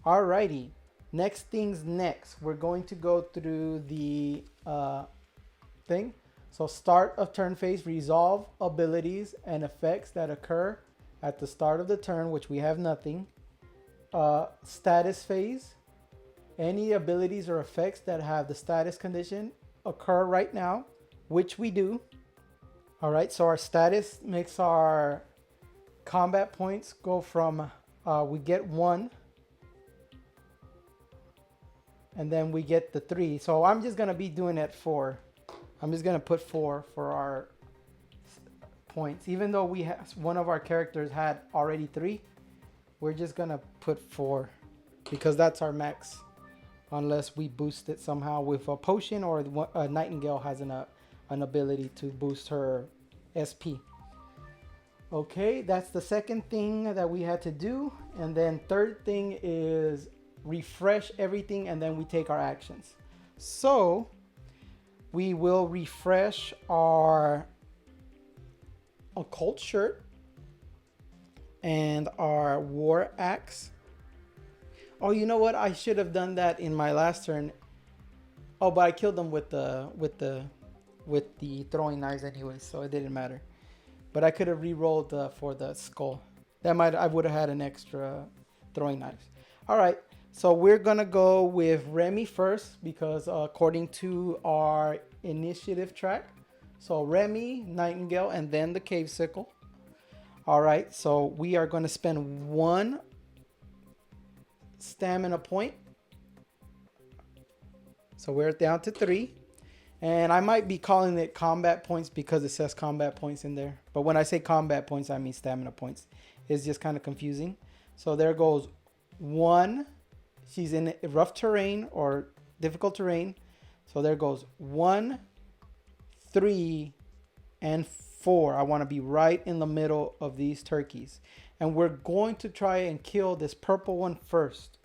Alrighty. Next things next. We're going to go through the thing. So start of turn phase, resolve abilities and effects that occur at the start of the turn, which we have nothing. Status phase, any abilities or effects that have the status condition occur right now, which we do. All right, so our status makes our combat points go from, we get 1, and then we get the 3. So I'm just gonna be doing it 4. I'm just gonna put 4 for our points. Even though we have, one of our characters had already 3, we're just gonna put 4 because that's our max. Unless we boost it somehow with a potion, or a Nightingale has an ability to boost her SP. Okay, that's the second thing that we had to do. And then third thing is refresh everything, and then we take our actions. So we will refresh our occult shirt and our war axe. Oh, you know what? I should have done that in my last turn. Oh, but I killed them with the throwing knives anyway, so it didn't matter. But I could have re-rolled for the skull. I would have had an extra throwing knives. All right, so we're gonna go with Remy first because according to our initiative track, so Remy, Nightingale, and then the cave sickle. All right, so we are gonna spend 1 stamina point. So we're down to 3. And I might be calling it combat points because it says combat points in there. But when I say combat points, I mean stamina points. It's just kind of confusing. So there goes 1. She's in rough terrain or difficult terrain. So there goes 1, 3, and 4. I want to be right in the middle of these turkeys. And we're going to try and kill this purple one first.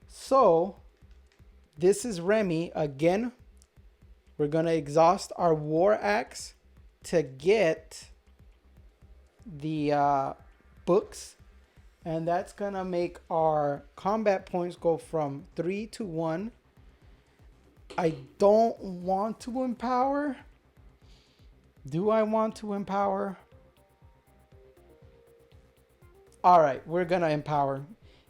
So this is Remy. Again, we're going to exhaust our war axe to get the books. And that's going to make our combat points go from 3 to 1. I don't want to empower. Do I want to empower? All right, we're going to empower.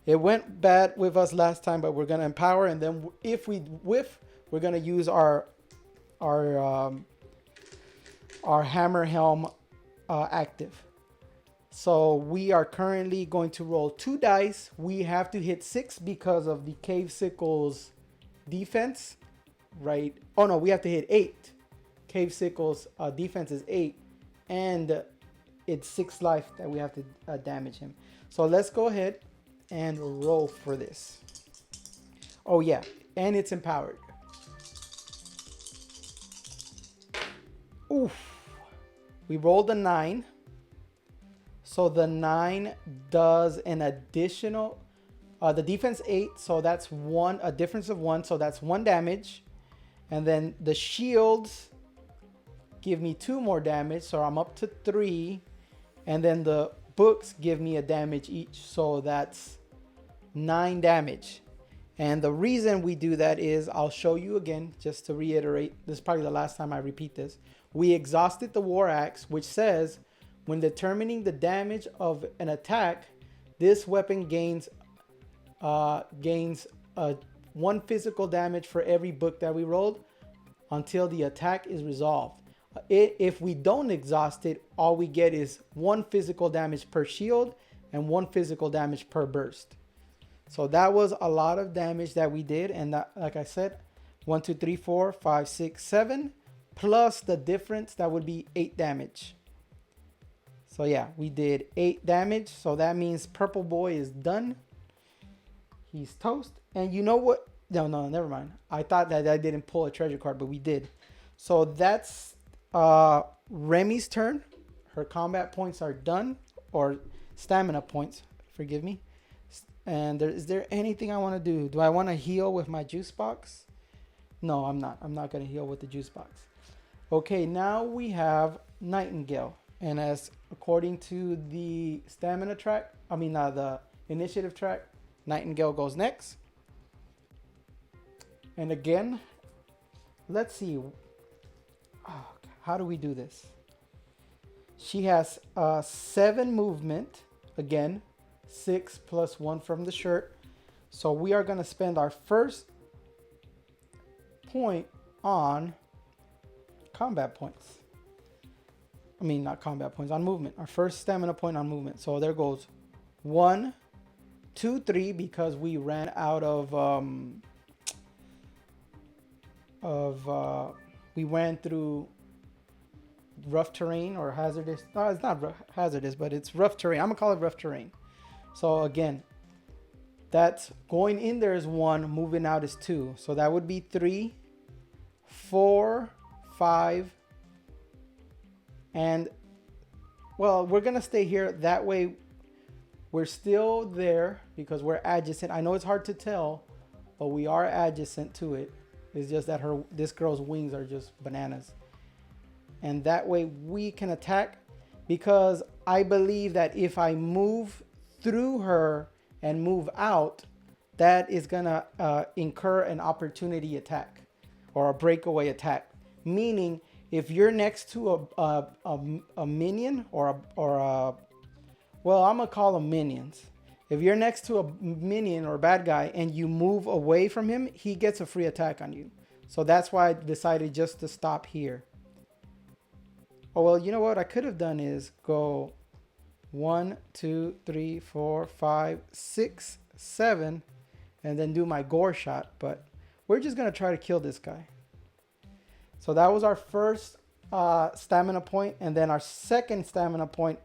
It went bad with us last time, but we're going to empower. And then if we whiff, we're going to use our hammer helm active. So we are currently going to roll 2 dice. We have to hit 6 because of the cave sickle's defense, right? Oh no, we have to hit 8. Cave sickle's defense is 8, and it's 6 life that we have to damage him. So let's go ahead and roll for this. Oh yeah, and it's empowered. Oof. We rolled a 9. So the 9 does an additional, the defense 8, so that's a difference of 1, so that's 1 damage. And then the shields give me 2 more damage, so I'm up to 3. And then the books give me a damage each, so that's 9 damage. And the reason we do that is, I'll show you again, just to reiterate, this is probably the last time I repeat this. We exhausted the war axe, which says, when determining the damage of an attack, this weapon gains 1 physical damage for every book that we rolled until the attack is resolved. If we don't exhaust it, all we get is 1 physical damage per shield and 1 physical damage per burst. So that was a lot of damage that we did. And that, like I said, 1, 2, 3, 4, 5, 6, 7, plus the difference, that would be 8 damage. So yeah, we did 8 damage. So that means Purple Boy is done. He's toast. And you know what? No, never mind. I thought that I didn't pull a treasure card, but we did. So that's Remy's turn. Her combat points are done, or stamina points, forgive me. And is there anything I want to do? Do I want to heal with my juice box? No, I'm not. I'm not going to heal with the juice box. Okay, now we have Nightingale. And as according to the stamina track, the initiative track, Nightingale goes next. And again, let's see. Oh, how do we do this? She has 7 movement. Again, 6 plus 1 from the shirt. So we are going to spend our first point on combat points. I mean, not combat points, on movement. Our first stamina point on movement. So there goes 1, 2, 3, because we ran out we ran through rough terrain or hazardous. No, it's not hazardous, but it's rough terrain. I'm gonna call it rough terrain. So again, that's going in there is 1, moving out is 2. So that would be 3, 4, 5, and well, we're gonna stay here. That way we're still there because we're adjacent. I know it's hard to tell, but we are adjacent to it. It's just that this girl's wings are just bananas. And that way we can attack, because I believe that if I move through her and move out, that is gonna incur an opportunity attack or a breakaway attack. Meaning, if you're next to a minion or well, I'm gonna call them minions. If you're next to a minion or a bad guy and you move away from him, he gets a free attack on you. So that's why I decided just to stop here. Oh, well, you know what I could have done is go 1, 2, 3, 4, 5, 6, 7, and then do my gore shot. But we're just gonna try to kill this guy. So that was our first stamina point, and then our second stamina point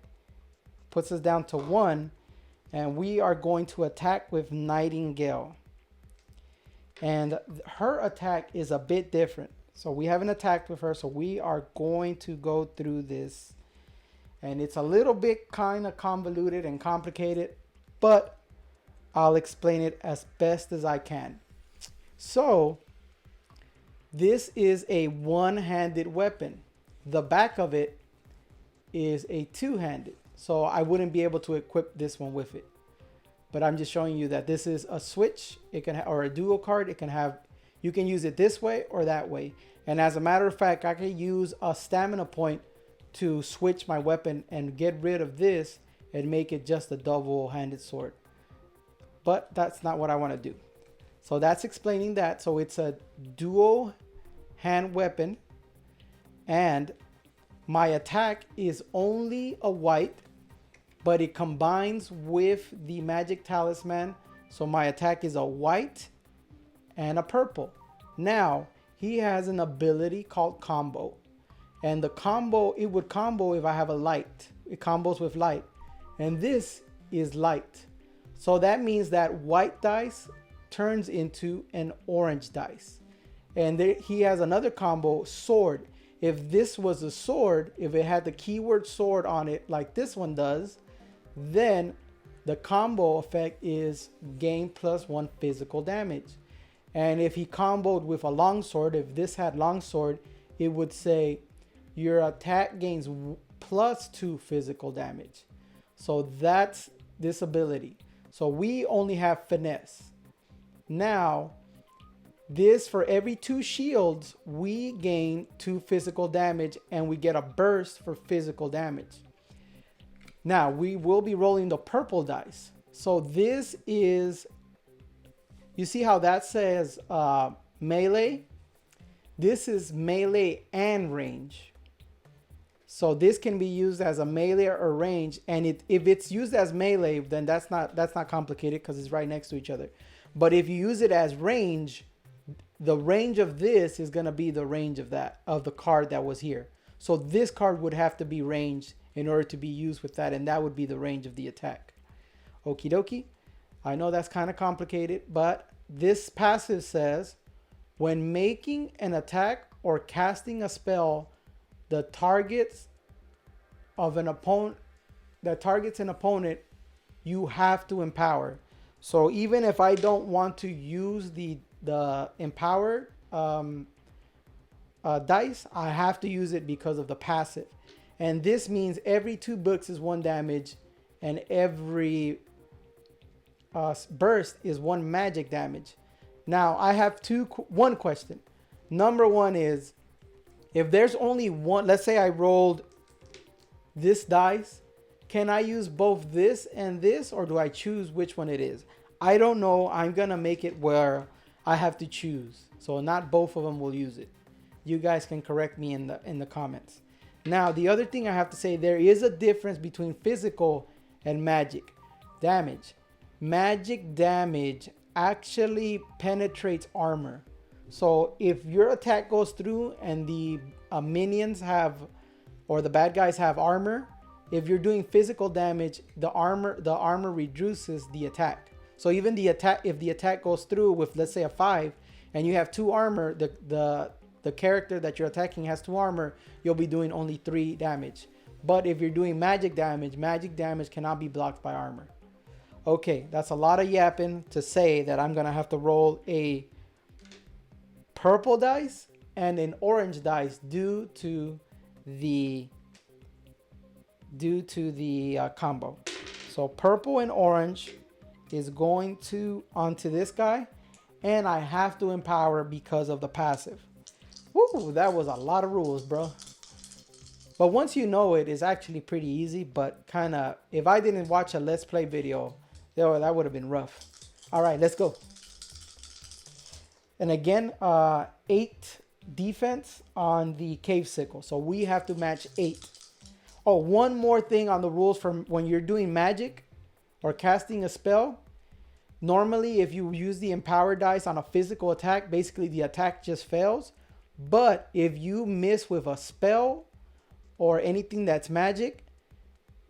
puts us down to 1, and we are going to attack with Nightingale. And her attack is a bit different. So we haven't attacked with her, so we are going to go through this. And it's a little bit kind of convoluted and complicated, but I'll explain it as best as I can. So this is a one-handed weapon. The back of it is a two-handed. So I wouldn't be able to equip this one with it. But I'm just showing you that this is a switch. It can or a dual card. It can have, you can use it this way or that way. And as a matter of fact, I can use a stamina point to switch my weapon and get rid of this and make it just a double-handed sword. But that's not what I want to do. So that's explaining that. So it's a dual hand weapon, and my attack is only a white, but it combines with the magic talisman. So my attack is a white and a purple. Now he has an ability called combo, and the combo, it would combo if I have a light. It combos with light, and this is light. So that means that white dice turns into an orange dice. And there, he has another combo, sword. If this was a sword, if it had the keyword sword on it like this one does, then the combo effect is gain +1 physical damage. And if he comboed with a longsword, if this had longsword, it would say your attack gains +2 physical damage. So that's this ability. So we only have finesse. Now, this, for every 2 shields, we gain 2 physical damage, and we get a burst for physical damage. Now, we will be rolling the purple dice. So this is, you see how that says melee? This is melee and range. So this can be used as a melee or range, and if it's used as melee, then that's not complicated because it's right next to each other. But if you use it as range, the range of this is going to be the range of that, of the card that was here. So this card would have to be ranged in order to be used with that, and that would be the range of the attack. Okie dokie. I know that's kind of complicated, but this passive says, when making an attack or casting a spell, the targets of an opponent, that targets an opponent, you have to empower. So even if I don't want to use the empowered dice, I have to use it because of the passive. And this means every 2 books is 1 damage, and every burst is 1 magic damage. Now I have one question. Number one is, if there's only one, let's say I rolled this dice, can I use both this and this, or do I choose which one it is? I don't know. I'm gonna make it where I have to choose, so not both of them will use it. You guys can correct me in the comments. Now the other thing I have to say, there is a difference between physical and magic damage. Magic damage actually penetrates armor. So if your attack goes through and the minions have, or the bad guys have armor, if you're doing physical damage, the armor reduces the attack. So even the attack, if the attack goes through with, let's say, a 5, and you have 2 armor, the character that you're attacking has 2 armor, you'll be doing only 3 damage. But if you're doing magic damage cannot be blocked by armor. Okay, that's a lot of yapping to say that I'm gonna have to roll a purple dice and an orange dice due to the combo. So purple and orange is going to onto this guy, and I have to empower because of the passive. Woo, that was a lot of rules, bro. But once you know it, it's actually pretty easy, but kind of, if I didn't watch a Let's Play video, that would have been rough. All right, let's go. And again, 8 defense on the cave sickle. So we have to match 8. Oh, one more thing on the rules from when you're doing magic or casting a spell. Normally, if you use the empower dice on a physical attack, basically the attack just fails. But if you miss with a spell or anything that's magic,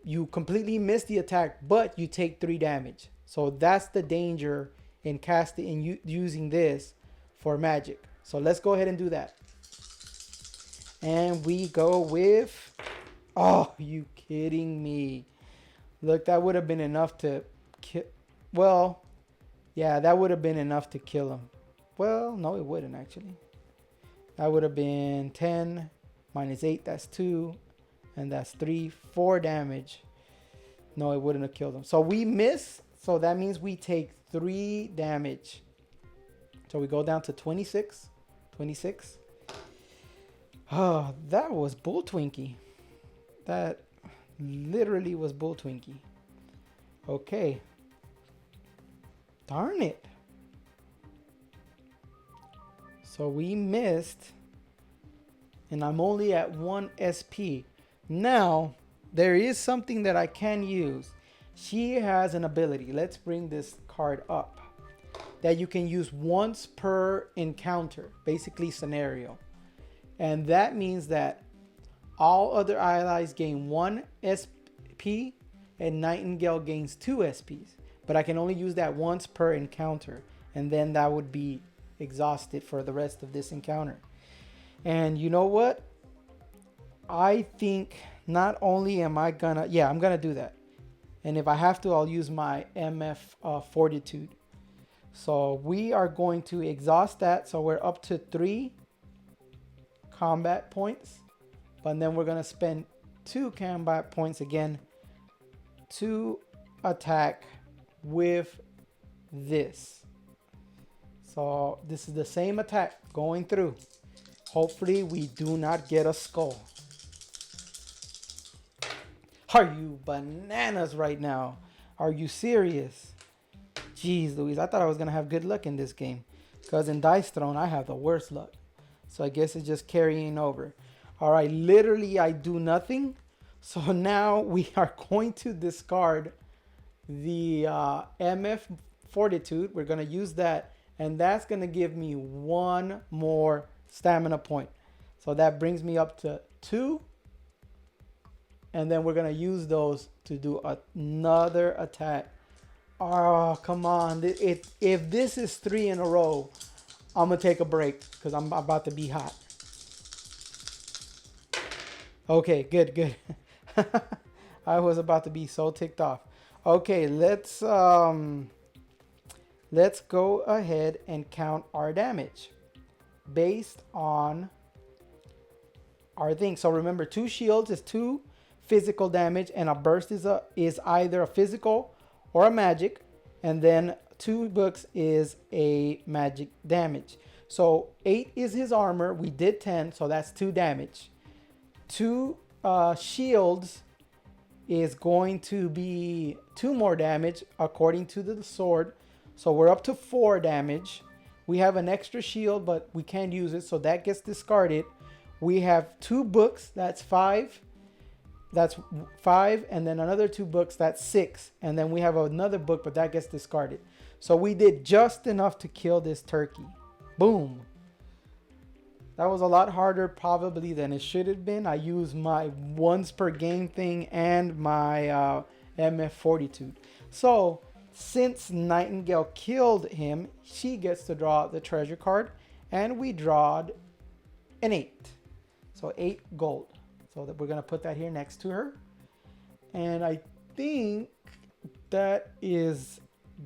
you completely miss the attack, but you take 3 damage. So that's the danger in casting and using this for magic. So let's go ahead and do that. And we go with, oh, you kidding me? Look, that would have been enough to kill. Well, yeah, that would have been enough to kill him. Well, no, it wouldn't actually. That would have been 10 minus 8, that's 2. And that's 3, 4 damage. No, it wouldn't have killed him. So we miss. So that means we take 3 damage. So we go down to 26. 26. Oh, that was Bull Twinkie. That literally was Bull Twinkie. Okay. Darn it. So we missed. And I'm only at 1 SP. Now, there is something that I can use. She has an ability. Let's bring this card up. That you can use once per encounter. Basically scenario. And that means that all other allies gain 1 SP. And Nightingale gains 2 SPs. But I can only use that once per encounter. And then that would be exhausted for the rest of this encounter. And you know what? I think not only am I gonna, yeah, I'm gonna do that. And if I have to, I'll use my MF Fortitude. So we are going to exhaust that. So we're up to 3 combat points. But then we're gonna spend 2 combat points again to attack with this. So this is the same attack going through. Hopefully we do not get a skull. Are you bananas right now? Are you serious? Jeez Louise, I thought I was going to have good luck in this game. Because in Dice Throne, I have the worst luck. So I guess it's just carrying over. All right, literally I do nothing. So now we are going to discard the MF Fortitude. We're going to use that. And that's going to give me 1 more stamina point. So that brings me up to 2. And then we're going to use those to do another attack. Oh, come on. If this is 3 in a row, I'm going to take a break because I'm about to be hot. Okay, good. I was about to be so ticked off. Okay, let's go ahead and count our damage based on our thing. So remember, 2 shields is 2 physical damage, and a burst is either a physical or a magic, and then 2 books is a magic damage. So 8 is his armor. We did 10, so that's 2 damage. 2 shields is going to be 2 more damage according to the sword. So we're up to 4 damage. We have an extra shield, but we can't use it, so that gets discarded. We have 2 books, that's 5. That's 5, and then another 2 books, that's 6. And then we have another book, but that gets discarded. So we did just enough to kill this turkey. Boom. That was a lot harder probably than it should have been. I used my once per game thing and my MF Fortitude. So since Nightingale killed him, she gets to draw out the treasure card, and we drawed an 8. So 8 gold. So that we're going to put that here next to her. And I think that is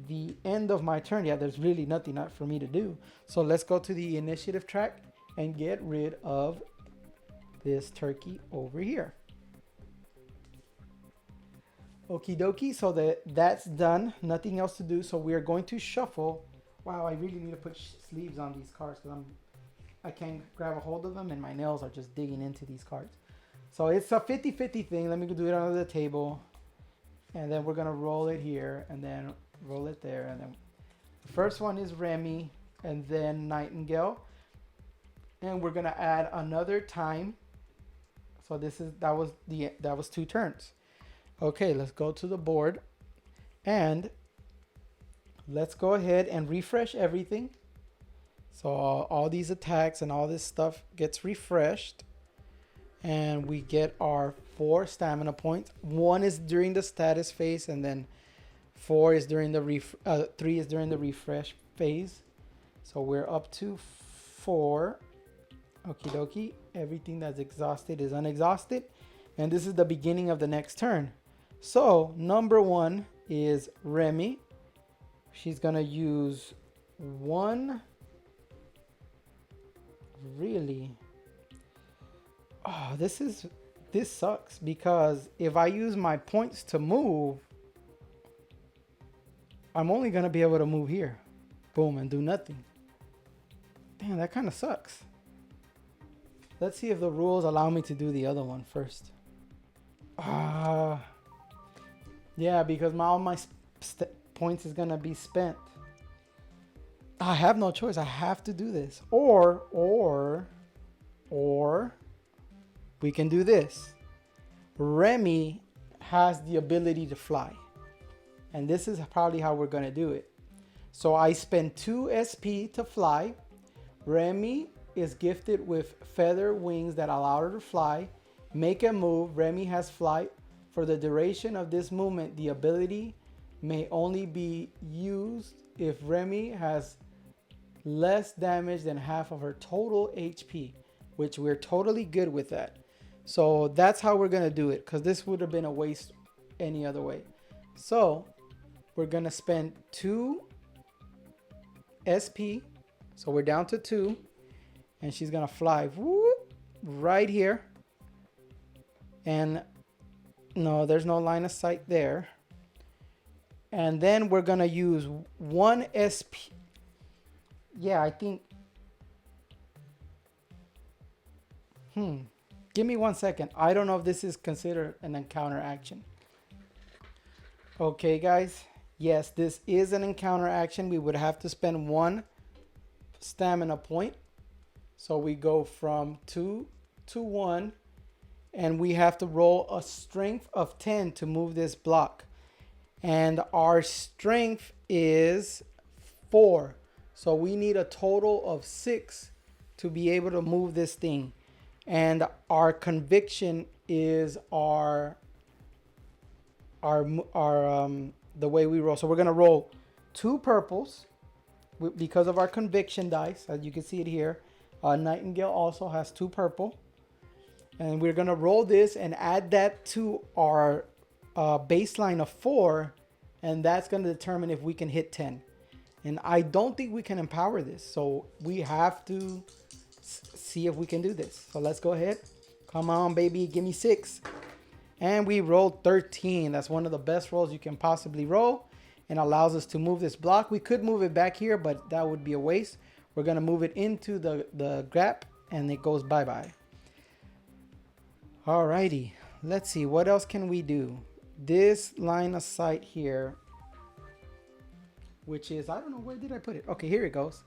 the end of my turn. Yeah, there's really nothing for me to do. So let's go to the initiative track and get rid of this turkey over here. Okie dokie, so that's done. Nothing else to do. So we are going to shuffle. Wow, I really need to put sleeves on these cards because I can't grab a hold of them and my nails are just digging into these cards. So it's a 50-50 thing. Let me do it under the table. And then we're going to roll it here and then roll it there. And then the first one is Remy and then Nightingale. And we're going to add another time. So that was 2 turns. Okay, let's go to the board. And let's go ahead and refresh everything. So all these attacks and all this stuff gets refreshed. And we get our 4 stamina points. 1 is during the status phase, and then 3 is during the refresh phase. So we're up to 4. Okie dokie. Everything that's exhausted is unexhausted. And this is the beginning of the next turn. So number 1 is Remy. She's gonna use 1. Really? Oh, this sucks because if I use my points to move, I'm only going to be able to move here. Boom, and do nothing. Damn, that kind of sucks. Let's see if the rules allow me to do the other one first. Yeah, because all my points is going to be spent. I have no choice. I have to do this. Or we can do this. Remy has the ability to fly. And this is probably how we're going to do it. So I spend 2 SP to fly. Remy is gifted with feather wings that allow her to fly. Make a move. Remy has flight. For the duration of this movement, the ability may only be used if Remy has less damage than half of her total HP, which we're totally good with that. So that's how we're going to do it, because this would have been a waste any other way. So we're going to spend 2 SP. So we're down to 2. And she's going to fly right here. And no, there's no line of sight there. And then we're going to use 1 SP. Yeah, I think. Give me 1 second. I don't know if this is considered an encounter action. Okay, guys. Yes, this is an encounter action. We would have to spend 1 stamina point. So we go from 2 to 1. And we have to roll a strength of 10 to move this block. And our strength is 4. So we need a total of 6 to be able to move this thing. And our conviction is the way we roll. So we're going to roll 2 purples because of our conviction dice. As you can see it here. Nightingale also has 2 purple. And we're going to roll this and add that to our baseline of 4. And that's going to determine if we can hit 10. And I don't think we can empower this. So we have to see if we can do this. So let's go ahead. Come on, baby. Give me 6. And we rolled 13. That's one of the best rolls you can possibly roll. and allows us to move this block. We could move it back here, but that would be a waste. We're gonna move it into the gap, and it goes bye-bye. Alrighty, let's see, what else can we do? This line of sight here, which is, I don't know, where did I put it? Okay, here it goes.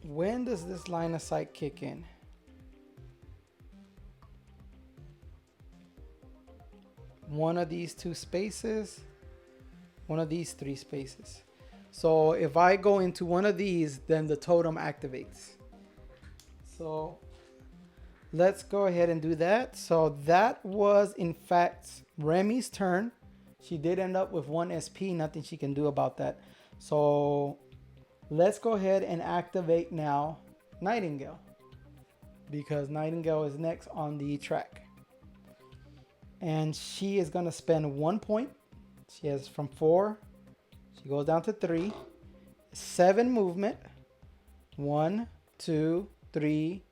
When does this line of sight kick in? One of these two spaces, one of these three spaces. So if I go into one of these, then the totem activates. So let's go ahead and do that. So that was in fact Remy's turn. She did end up with 1 SP, nothing she can do about that. So let's go ahead and activate now Nightingale, because Nightingale is next on the track. And she is going to spend 1 point. She has from 4. She goes down to 3. 7 movement. 1, 2, 3,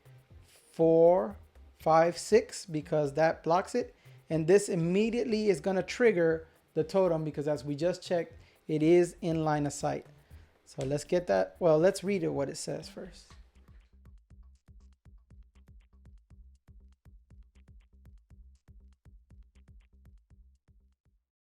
4, 5, 6, because that blocks it. And this immediately is going to trigger the totem, because as we just checked, it is in line of sight. So let's get that. Well, let's read it, what it says first.